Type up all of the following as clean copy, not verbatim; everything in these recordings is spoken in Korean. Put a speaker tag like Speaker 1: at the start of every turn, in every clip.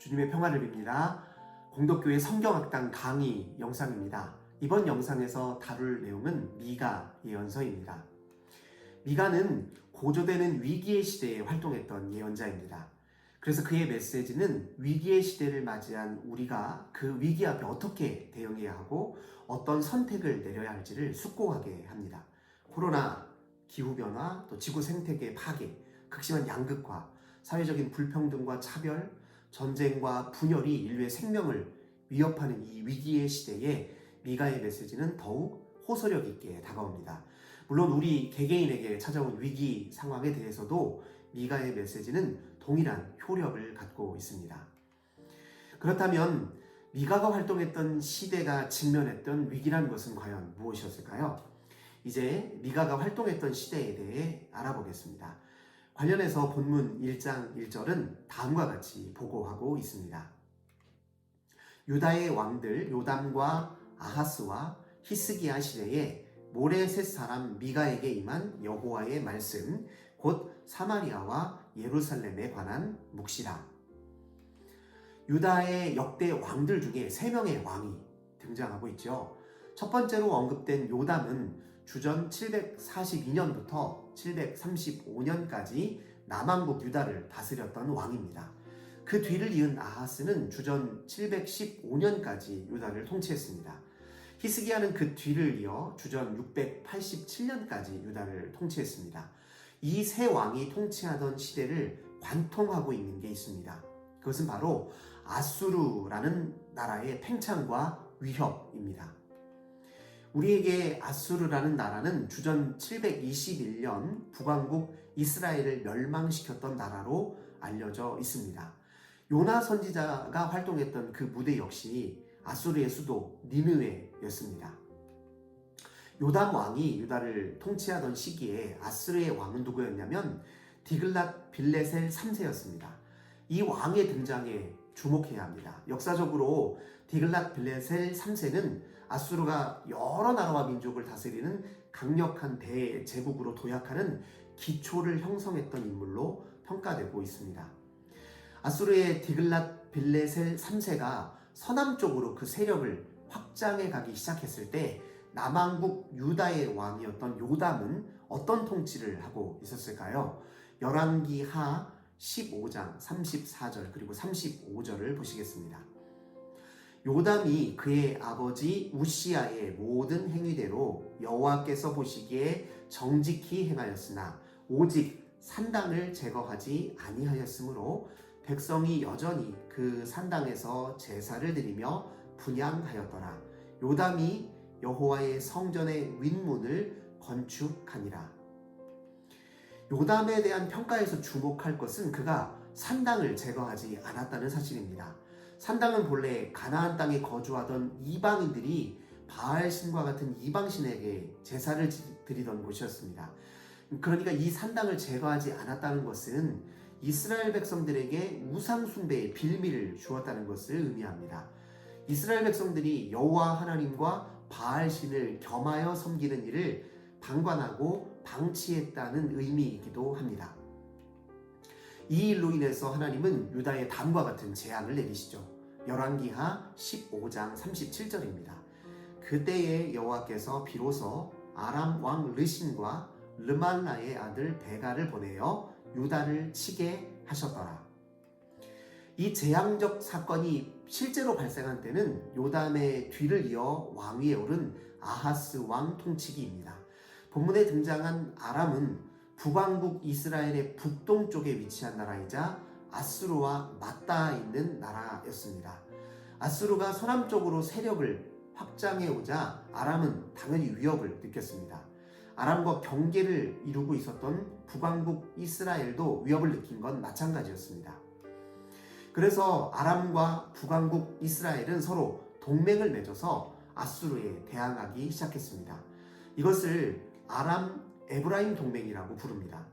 Speaker 1: 주님의 평화를 빕니다. 공덕교회 성경학당 강의 영상입니다. 이번 영상에서 다룰 내용은 미가 예언서입니다. 미가는 고조되는 위기의 시대에 활동했던 예언자입니다. 그래서 그의 메시지는 위기의 시대를 맞이한 우리가 그 위기 앞에 어떻게 대응해야 하고 어떤 선택을 내려야 할지를 숙고하게 합니다. 코로나, 기후변화, 또 지구 생태계 파괴, 극심한 양극화, 사회적인 불평등과 차별, 전쟁과 분열이 인류의 생명을 위협하는 이 위기의 시대에 미가의 메시지는 더욱 호소력 있게 다가옵니다. 물론 우리 개개인에게 찾아온 위기 상황에 대해서도 미가의 메시지는 동일한 효력을 갖고 있습니다. 그렇다면 미가가 활동했던 시대가 직면했던 위기란 것은 과연 무엇이었을까요? 이제 미가가 활동했던 시대에 대해 알아보겠습니다. 관련해서 본문 1장 1절은 다음과 같이 보고하고 있습니다. 유다의 왕들 요담과 아하스와 히스기야 시대에 모레셋 사람 미가에게 임한 여호와의 말씀, 곧 사마리아와 예루살렘에 관한 묵시라. 유다의 역대 왕들 중에 3명의 왕이 등장하고 있죠. 첫 번째로 언급된 요담은 주전 742년부터 735년까지 남왕국 유다를 다스렸던 왕입니다. 그 뒤를 이은 아하스는 주전 715년까지 유다를 통치했습니다. 히스기야는 그 뒤를 이어 주전 687년까지 유다를 통치했습니다. 이 세 왕이 통치하던 시대를 관통하고 있는 게 있습니다. 그것은 바로 아수르라는 나라의 팽창과 위협입니다. 우리에게 아수르라는 나라는 주전 721년 북왕국 이스라엘을 멸망시켰던 나라로 알려져 있습니다. 요나 선지자가 활동했던 그 무대 역시 아수르의 수도 니느웨였습니다. 요담 왕이 유다를 통치하던 시기에 아수르의 왕은 누구였냐면 디글랏 빌레셀 3세였습니다. 이 왕의 등장에 주목해야 합니다. 역사적으로 디글랏 빌레셀 3세는 아수르가 여러 나라와 민족을 다스리는 강력한 대제국으로 도약하는 기초를 형성했던 인물로 평가되고 있습니다. 아수르의 디글랏 빌레셀 3세가 서남쪽으로 그 세력을 확장해 가기 시작했을 때 남왕국 유다의 왕이었던 요담은 어떤 통치를 하고 있었을까요? 열왕기하 15장 34절 그리고 35절을 보시겠습니다. 요담이 그의 아버지 우시야의 모든 행위대로 여호와께서 보시기에 정직히 행하였으나 오직 산당을 제거하지 아니하였으므로 백성이 여전히 그 산당에서 제사를 드리며 분향하였더라. 요담이 여호와의 성전의 윗문을 건축하니라. 요담에 대한 평가에서 주목할 것은 그가 산당을 제거하지 않았다는 사실입니다. 산당은 본래 가나안 땅에 거주하던 이방인들이 바알신과 같은 이방신에게 제사를 드리던 곳이었습니다. 그러니까 이 산당을 제거하지 않았다는 것은 이스라엘 백성들에게 우상 숭배의 빌미를 주었다는 것을 의미합니다. 이스라엘 백성들이 여호와 하나님과 바알신을 겸하여 섬기는 일을 방관하고 방치했다는 의미이기도 합니다. 이 일로 인해서 하나님은 유다에 다음과 같은 재앙을 내리시죠. 열왕기하 15장 37절입니다. 그때에 여호와께서 비로소 아람 왕 르신과 르말라의 아들 베가를 보내어 유다를 치게 하셨더라. 이 재앙적 사건이 실제로 발생한 때는 요담의 뒤를 이어 왕위에 오른 아하스 왕 통치기입니다. 본문에 등장한 아람은 북왕국 이스라엘의 북동쪽에 위치한 나라이자 아수르와 맞닿아 있는 나라였습니다. 아수르가 서남쪽으로 세력을 확장해 오자 아람은 당연히 위협을 느꼈습니다. 아람과 경계를 이루고 있었던 북왕국 이스라엘도 위협을 느낀 건 마찬가지였습니다. 그래서 아람과 북왕국 이스라엘은 서로 동맹을 맺어서 아수르에 대항하기 시작했습니다. 이것을 아람 에브라임 동맹이라고 부릅니다.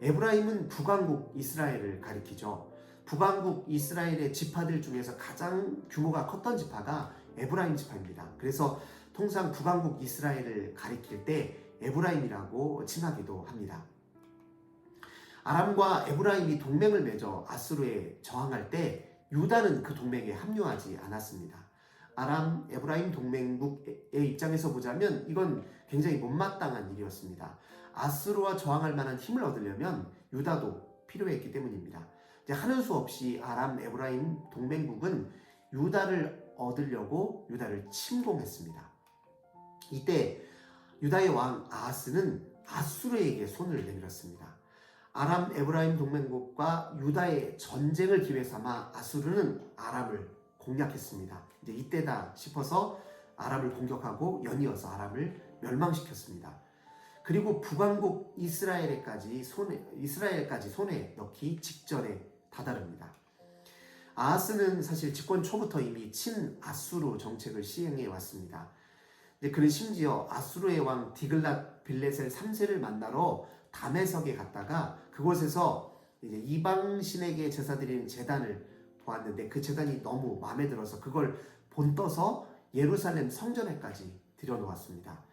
Speaker 1: 에브라임은 북왕국 이스라엘을 가리키죠. 북왕국 이스라엘의 지파들 중에서 가장 규모가 컸던 지파가 에브라임 지파입니다. 그래서 통상 북왕국 이스라엘을 가리킬 때 에브라임이라고 칭하기도 합니다. 아람과 에브라임이 동맹을 맺어 아수르에 저항할 때 유다는 그 동맹에 합류하지 않았습니다. 아람 에브라임 동맹국의 입장에서 보자면 이건 굉장히 못마땅한 일이었습니다. 아수르와 저항할 만한 힘을 얻으려면 유다도 필요했기 때문입니다. 이제 하는 수 없이 아람 에브라임 동맹국은 유다를 얻으려고 유다를 침공했습니다. 이때 유다의 왕 아하스는 아수르에게 손을 내밀었습니다. 아람 에브라임 동맹국과 유다의 전쟁을 기회 삼아 아수르는 아람을 공략했습니다. 이제 이때다 싶어서 아람을 공격하고 연이어서 아람을 멸망시켰습니다. 그리고 북왕국 이스라엘까지 손에 넣기 직전에 다다릅니다. 아하스는 사실 집권 초부터 이미 친아수르 정책을 시행해 왔습니다. 그는 심지어 아수르의 왕 디글랏 빌레셀 3세를 만나러 다메섹에 갔다가 그곳에서 이제 이방 신에게 제사 드리는 제단을 보았는데 그 제단이 너무 마음에 들어서 그걸 본떠서 예루살렘 성전에까지 들여놓았습니다.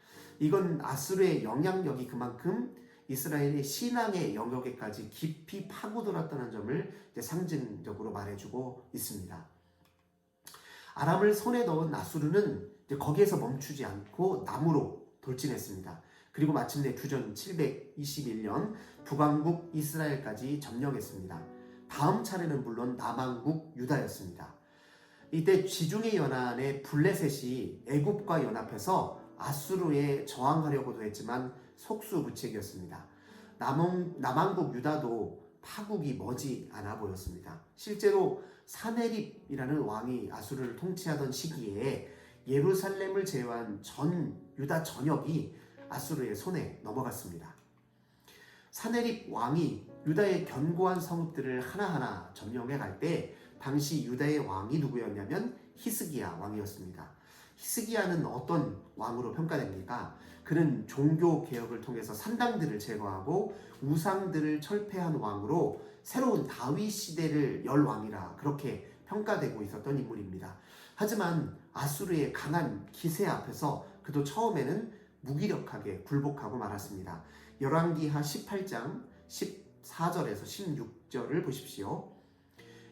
Speaker 1: 이건 아수르의 영향력이 그만큼 이스라엘의 신앙의 영역에까지 깊이 파고들었다는 점을 상징적으로 말해주고 있습니다. 아람을 손에 넣은 아수르는 거기에서 멈추지 않고 남으로 돌진했습니다. 그리고 마침내 주전 721년 북왕국 이스라엘까지 점령했습니다. 다음 차례는 물론 남왕국 유다였습니다. 이때 지중해 연안의 블레셋이 애굽과 연합해서 아수르에 저항하려고도 했지만 속수무책이었습니다. 남왕국 유다도 파국이 머지 않아 보였습니다. 실제로 사네립이라는 왕이 아수르를 통치하던 시기에 예루살렘을 제외한 전 유다 전역이 아수르의 손에 넘어갔습니다. 사네립 왕이 유다의 견고한 성읍들을 하나하나 점령해 갈 때 당시 유다의 왕이 누구였냐면 히스기야 왕이었습니다. 히스기야는 어떤 왕으로 평가됩니까? 그는 종교 개혁을 통해서 산당들을 제거하고 우상들을 철폐한 왕으로 새로운 다윗 시대를 열 왕이라 그렇게 평가되고 있었던 인물입니다. 하지만 아수르의 강한 기세 앞에서 그도 처음에는 무기력하게 굴복하고 말았습니다. 열왕기하 18장 14절에서 16절을 보십시오.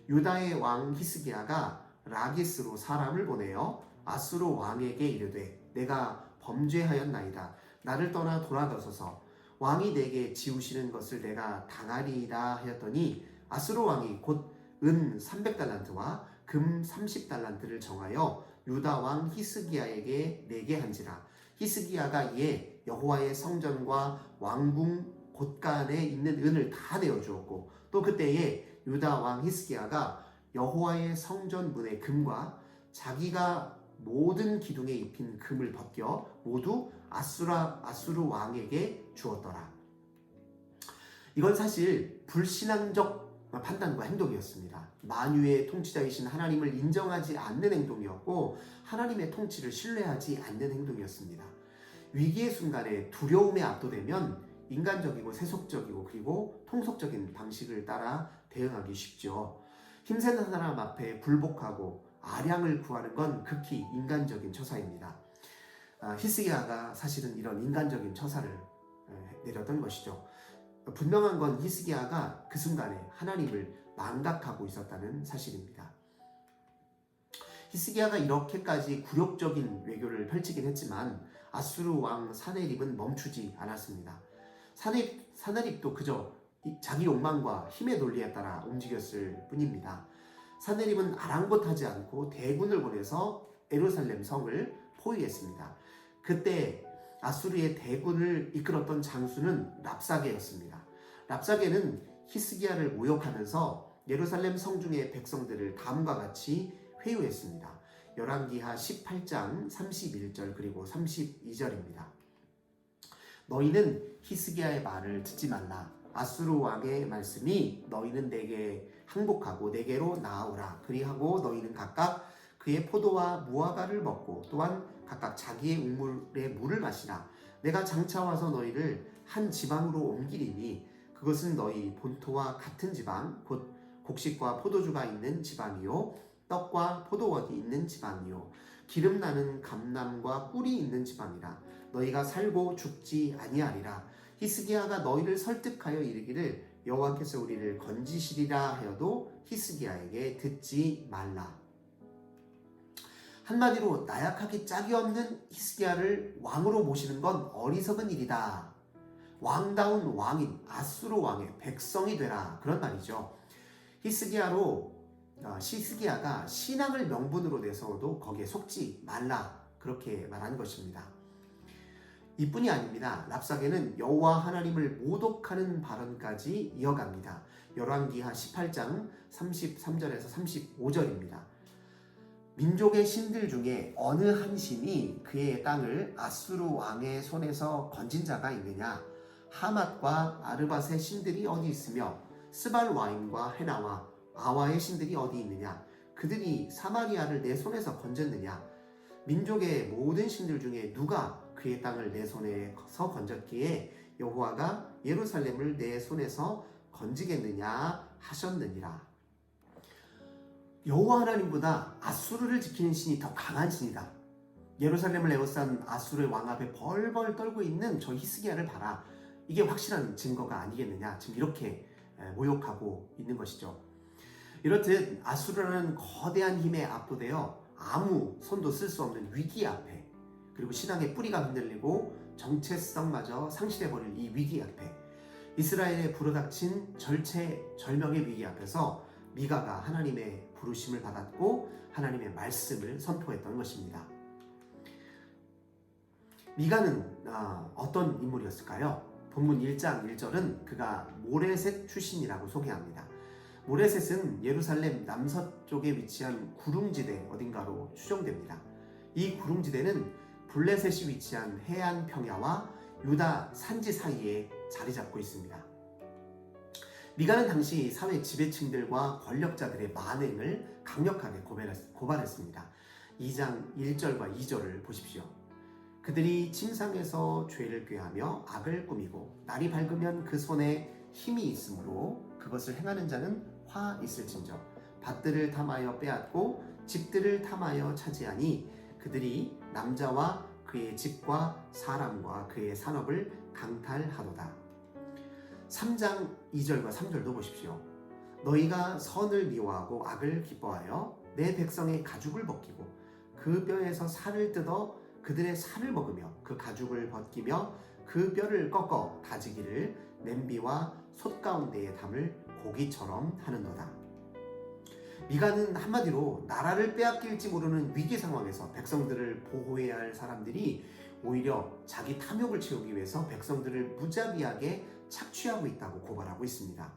Speaker 1: 유다의 왕 히스기야가 라기스로 사람을 보내어 아수르 왕에게 이르되 내가 범죄하였나이다. 나를 떠나 돌아가소서. 왕이 내게 지우시는 것을 내가 당하리이다 하였더니 아수르 왕이 곧 은 300달란트와 금 30달란트를 정하여 유다 왕 히스기야에게 내게 한지라. 히스기야가 이에 여호와의 성전과 왕궁 곳간에 있는 은을 다 내어주었고 또 그때에 유다 왕 히스기야가 여호와의 성전 문의 금과 자기가 모든 기둥에 입힌 금을 벗겨 모두 아수르 왕에게 주었더라. 이건 사실 불신앙적 판단과 행동이었습니다. 만유의 통치자이신 하나님을 인정하지 않는 행동이었고 하나님의 통치를 신뢰하지 않는 행동이었습니다. 위기의 순간에 두려움에 압도되면 인간적이고 세속적이고 그리고 통속적인 방식을 따라 대응하기 쉽죠. 힘센 사람 앞에 불복하고 아량을 구하는 건 극히 인간적인 처사입니다. 히스기야가 사실은 이런 인간적인 처사를 내렸던 것이죠. 분명한 건 히스기야가 그 순간에 하나님을 망각하고 있었다는 사실입니다. 히스기야가 이렇게까지 굴욕적인 외교를 펼치긴 했지만 아수르 왕 사네립은 멈추지 않았습니다. 사네립도 그저 자기 욕망과 힘의 논리에 따라 움직였을 뿐입니다. 사네립은 아랑곳하지 않고 대군을 보내서 예루살렘 성을 포위했습니다. 그때 아수르의 대군을 이끌었던 장수는 랍사게였습니다. 랍사게는 히스기야를 모욕하면서 예루살렘 성중의 백성들을 다음과 같이 회유했습니다. 열왕기하 18장 31절 그리고 32절입니다. 너희는 히스기야의 말을 듣지 말라. 아수르 왕의 말씀이 너희는 내게 항복하고 내게로 나아오라. 그리하고 너희는 각각 그의 포도와 무화과를 먹고 또한 각각 자기의 우물에 물을 마시라. 내가 장차 와서 너희를 한 지방으로 옮기리니 그것은 너희 본토와 같은 지방 곧 곡식과 포도주가 있는 지방이요 떡과 포도원이 있는 지방이요 기름나는 감람과 꿀이 있는 지방이라. 너희가 살고 죽지 아니하리라. 히스기야가 너희를 설득하여 이르기를 여호와께서 우리를 건지시리라 하여도 히스기야에게 듣지 말라. 한마디로 나약하기 짝이 없는 히스기야를 왕으로 모시는 건 어리석은 일이다. 왕다운 왕인 아수르 왕의 백성이 되라, 그런 말이죠. 히스기야가 신앙을 명분으로 내세워도 거기에 속지 말라, 그렇게 말한 것입니다. 이뿐이 아닙니다. 랍사게는 여호와 하나님을 모독하는 발언까지 이어갑니다. 열왕기하 18장 33절에서 35절입니다. 민족의 신들 중에 어느 한 신이 그의 땅을 아수르 왕의 손에서 건진 자가 있느냐? 하맛과 아르밧의 신들이 어디 있으며 스발와임과 헤나와 아와의 신들이 어디 있느냐? 그들이 사마리아를 내 손에서 건졌느냐? 민족의 모든 신들 중에 누가 그의 땅을 내 손에서 건졌기에 여호와가 예루살렘을 내 손에서 건지겠느냐 하셨느니라. 여호와 하나님보다 아수르를 지키는 신이 더 강한 신이다. 예루살렘을 에워싼 아수르의 왕 앞에 벌벌 떨고 있는 저 히스기야를 봐라. 이게 확실한 증거가 아니겠느냐. 지금 이렇게 모욕하고 있는 것이죠. 이렇듯 아수르라는 거대한 힘에 압도되어 아무 손도 쓸 수 없는 위기 앞에, 그리고 신앙의 뿌리가 흔들리고 정체성마저 상실해버릴 이 위기 앞에, 이스라엘에 불어닥친 절체절명의 위기 앞에서 미가가 하나님의 부르심을 받았고 하나님의 말씀을 선포했던 것입니다. 미가는 어떤 인물이었을까요? 본문 1장 1절은 그가 모레셋 출신이라고 소개합니다. 모레셋은 예루살렘 남서쪽에 위치한 구릉지대 어딘가로 추정됩니다. 이 구릉지대는 블레셋이 위치한 해안 평야와 유다 산지 사이에 자리 잡고 있습니다. 미가는 당시 사회 지배층들과 권력자들의 만행을 강력하게 고발했습니다. 2장 1절과 2절을 보십시오. 그들이 침상에서 죄를 꾀하며 악을 꾸미고 날이 밝으면 그 손에 힘이 있으므로 그것을 행하는 자는 화 있을진저 밭들을 탐하여 빼앗고 집들을 탐하여 차지하니 그들이 남자와 그의 집과 사람과 그의 산업을 강탈하도다. 3장 2절과 3절도 보십시오. 너희가 선을 미워하고 악을 기뻐하여 내 백성의 가죽을 벗기고 그 뼈에서 살을 뜯어 그들의 살을 먹으며 그 가죽을 벗기며 그 뼈를 꺾어 다지기를 냄비와 솥 가운데에 담을 고기처럼 하는도다. 미가는 한마디로 나라를 빼앗길지 모르는 위기 상황에서 백성들을 보호해야 할 사람들이 오히려 자기 탐욕을 채우기 위해서 백성들을 무자비하게 착취하고 있다고 고발하고 있습니다.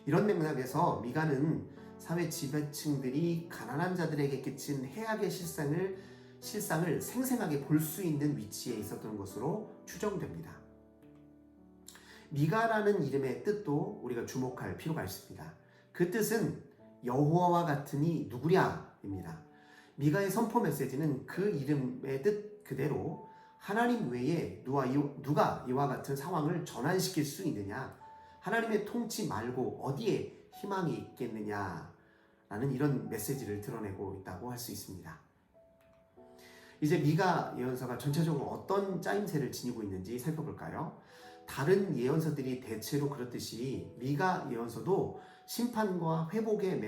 Speaker 1: 이런 맥락에서 미가는 사회 지배층들이 가난한 자들에게 끼친 해악의 실상을 생생하게 볼 수 있는 위치에 있었던 것으로 추정됩니다. 미가라는 이름의 뜻도 우리가 주목할 필요가 있습니다. 그 뜻은 여호와와 같으니 누구랴입니다. 미가의 선포 메시지는 그 이름의 뜻 그대로 하나님 외에 누가 이와 같은 상황을 전환시킬 수 있느냐, 하나님의 통치 말고 어디에 희망이 있겠느냐라는 이런 메시지를 드러내고 있다고 할 수 있습니다. 이제 미가 예언서가 전체적으로 어떤 짜임새를 지니고 있는지 살펴볼까요? 다른 예언서들이 대체로 그렇듯이 미가 예언서도 심판과 회복의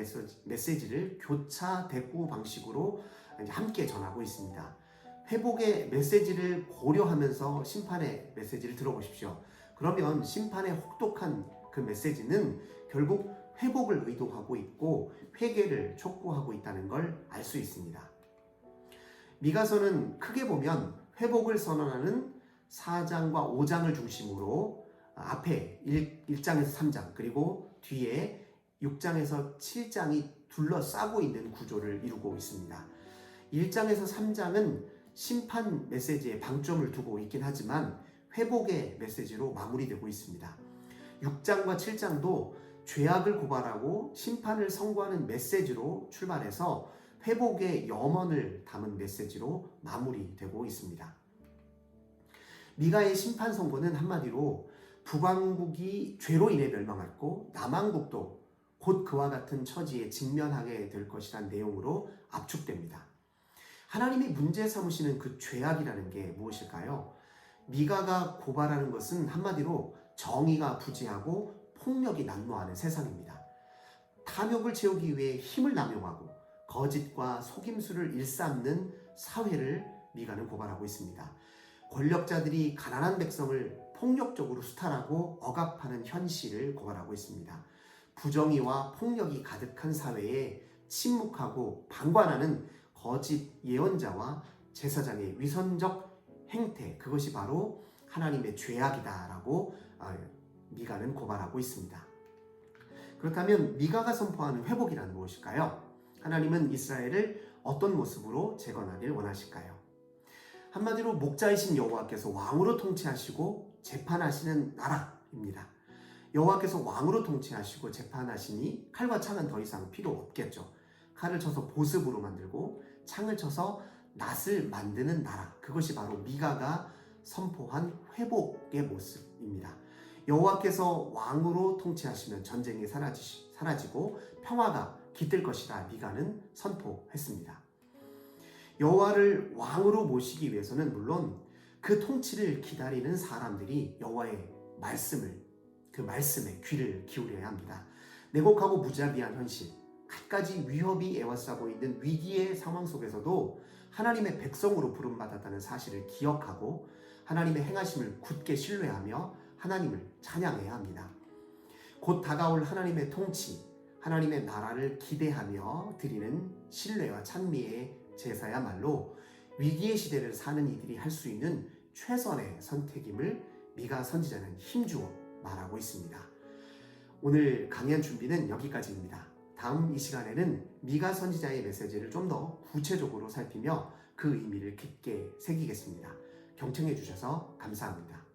Speaker 1: 메시지를 교차 대꾸 방식으로 함께 전하고 있습니다. 회복의 메시지를 고려하면서 심판의 메시지를 들어보십시오. 그러면 심판의 혹독한 그 메시지는 결국 회복을 의도하고 있고 회개를 촉구하고 있다는 걸 알 수 있습니다. 미가서는 크게 보면 회복을 선언하는 4장과 5장을 중심으로 앞에 1장에서 3장 그리고 뒤에 6장에서 7장이 둘러싸고 있는 구조를 이루고 있습니다. 1장에서 3장은 심판 메시지에 방점을 두고 있긴 하지만 회복의 메시지로 마무리되고 있습니다. 6장과 7장도 죄악을 고발하고 심판을 선고하는 메시지로 출발해서 회복의 염원을 담은 메시지로 마무리되고 있습니다. 미가의 심판 선고는 한마디로 북왕국이 죄로 인해 멸망했고 남왕국도 곧 그와 같은 처지에 직면하게 될 것이란 내용으로 압축됩니다. 하나님이 문제 삼으시는 그 죄악이라는 게 무엇일까요? 미가가 고발하는 것은 한마디로 정의가 부재하고 폭력이 난무하는 세상입니다. 탐욕을 채우기 위해 힘을 남용하고 거짓과 속임수를 일삼는 사회를 미가는 고발하고 있습니다. 권력자들이 가난한 백성을 폭력적으로 수탈하고 억압하는 현실을 고발하고 있습니다. 부정의와 폭력이 가득한 사회에 침묵하고 방관하는 거짓 예언자와 제사장의 위선적 행태, 그것이 바로 하나님의 죄악이다라고 미가는 고발하고 있습니다. 그렇다면 미가가 선포하는 회복이란 무엇일까요? 하나님은 이스라엘을 어떤 모습으로 재건하길 원하실까요? 한마디로 목자이신 여호와께서 왕으로 통치하시고 재판하시는 나라입니다. 여호와께서 왕으로 통치하시고 재판하시니 칼과 창은 더 이상 필요 없겠죠. 칼을 쳐서 보습으로 만들고 창을 쳐서 낫을 만드는 나라, 그것이 바로 미가가 선포한 회복의 모습입니다. 여호와께서 왕으로 통치하시면 전쟁이 사라지고 평화가 깃들 것이라 미가는 선포했습니다. 여호와를 왕으로 모시기 위해서는 물론 그 통치를 기다리는 사람들이 여호와의 그 말씀에 귀를 기울여야 합니다. 냉혹하고 무자비한 현실, 갖가지 위협이 에워싸고 있는 위기의 상황 속에서도 하나님의 백성으로 부름받았다는 사실을 기억하고 하나님의 행하심을 굳게 신뢰하며 하나님을 찬양해야 합니다. 곧 다가올 하나님의 통치, 하나님의 나라를 기대하며 드리는 신뢰와 찬미의 제사야말로 위기의 시대를 사는 이들이 할 수 있는 최선의 선택임을 미가 선지자는 힘주어 말하고 있습니다. 오늘 강연 준비는 여기까지입니다. 다음 이 시간에는 미가 선지자의 메시지를 좀 더 구체적으로 살피며 그 의미를 깊게 새기겠습니다. 경청해 주셔서 감사합니다.